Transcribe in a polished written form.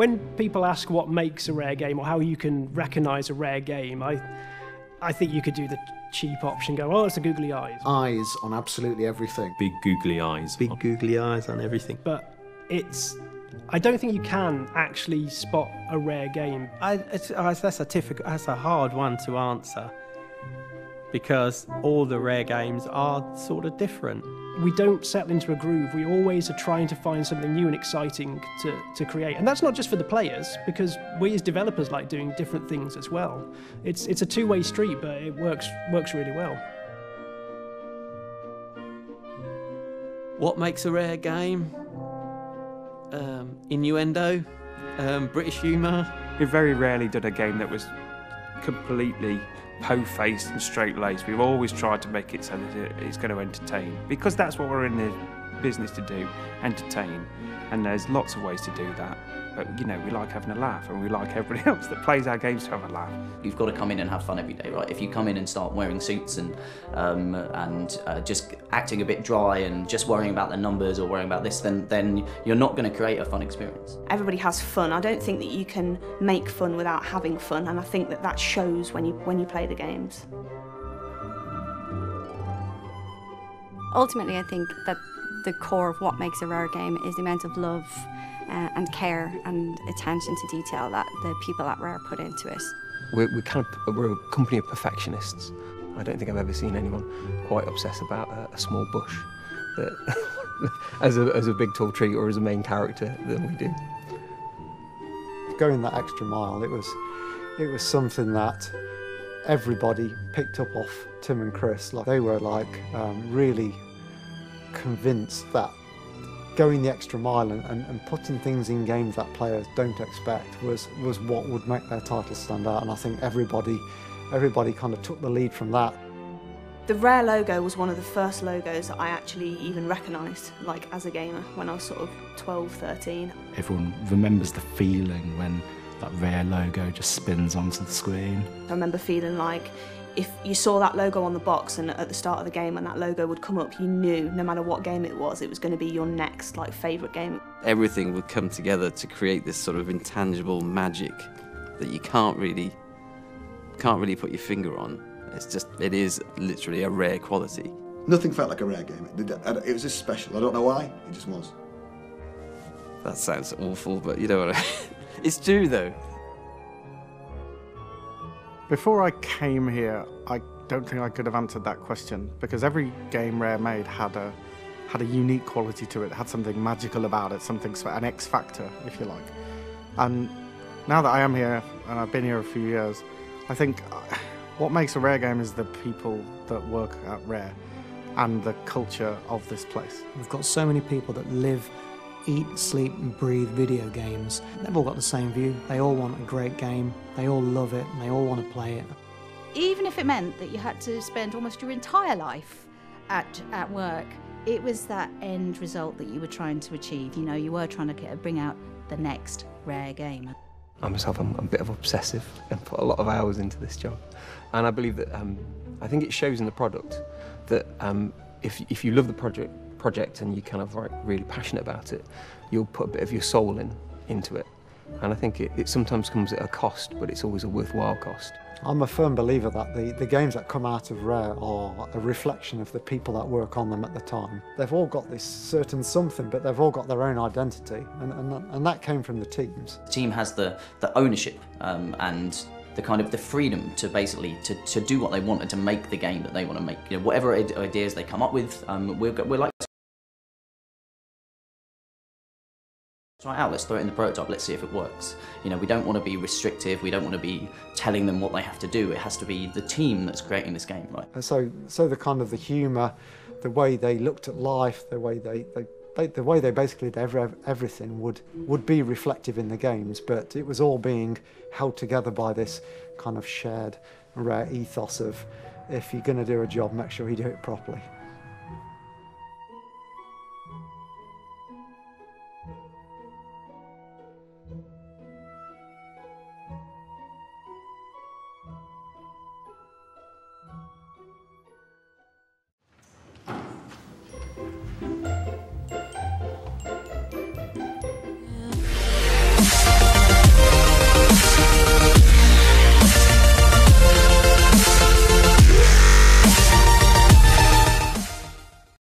When people ask what makes a rare game or how you can recognise a rare game, I think you could do the cheap option, go, oh, it's the googly eyes. Eyes on absolutely everything. Big googly eyes. Big googly eyes on everything. But I don't think you can actually spot a rare game. That's a hard one to answer, because all the rare games are sort of different. We don't settle into a groove. We always are trying to find something new and exciting to create. And that's not just for the players, because we as developers like doing different things as well. It's a two-way street, but it works really well. What makes a rare game? Innuendo, British humour. We very rarely did a game that was completely po-faced and straight-laced. We've always tried to make it so that it's going to entertain, because that's what we're in the business to do, entertain. And there's lots of ways to do that. But, you know, we like having a laugh, and we like everybody else that plays our games to have a laugh. You've got to come in and have fun every day, right? If you come in and start wearing suits and just acting a bit dry and just worrying about the numbers or worrying about this, then you're not going to create a fun experience. Everybody has fun. I don't think that you can make fun without having fun, and I think that shows when you play the games. Ultimately, I think that the core of what makes a rare game is the amount of love and care and attention to detail that the people at Rare put into it. We're a company of perfectionists. I don't think I've ever seen anyone quite obsess about a small bush that as a big tall tree or as a main character than we do. Going that extra mile, it was something that everybody picked up off Tim and Chris. Like, they were really convinced that going the extra mile and putting things in games that players don't expect was what would make their title stand out, and I think everybody kind of took the lead from that. The Rare logo was one of the first logos that I actually even recognised, like, as a gamer, when I was sort of 12, 13. Everyone remembers the feeling when that Rare logo just spins onto the screen. I remember feeling like if you saw that logo on the box and at the start of the game when that logo would come up, you knew no matter what game it was going to be your next favourite game. Everything would come together to create this sort of intangible magic that you can't really put your finger on. It is literally a rare quality. Nothing felt like a Rare game. It was just special. I don't know why, it just was. That sounds awful, but you know what it's true though. Before I came here, I don't think I could have answered that question, because every game Rare made had a unique quality to it, had something magical about it, an X factor, if you like. And now that I am here, and I've been here a few years, I think what makes a Rare game is the people that work at Rare and the culture of this place. We've got so many people that live, eat, sleep and breathe video games. They've all got the same view. They all want a great game, they all love it, and they all want to play it. Even if it meant that you had to spend almost your entire life at work, it was that end result that you were trying to achieve. You know, you were trying to bring out the next Rare game. I'm a bit of obsessive and put a lot of hours into this job. And I believe that, I think it shows in the product that if you love the project and you're kind of really passionate about it, you'll put a bit of your soul into it. And I think it sometimes comes at a cost, but it's always a worthwhile cost. I'm a firm believer that the games that come out of Rare are a reflection of the people that work on them at the time. They've all got this certain something, but they've all got their own identity, and that came from the teams. The team has the ownership and the kind of the freedom to basically to do what they want and to make the game that they want to make. You know, whatever ideas they come up with, we're like, try it out, let's throw it in the prototype, let's see if it works. You know, we don't want to be restrictive, we don't want to be telling them what they have to do. It has to be the team that's creating this game, right? And so the kind of the humour, the way they looked at life, the way they basically did everything would be reflective in the games, but it was all being held together by this kind of shared Rare ethos of, if you're going to do a job, make sure you do it properly.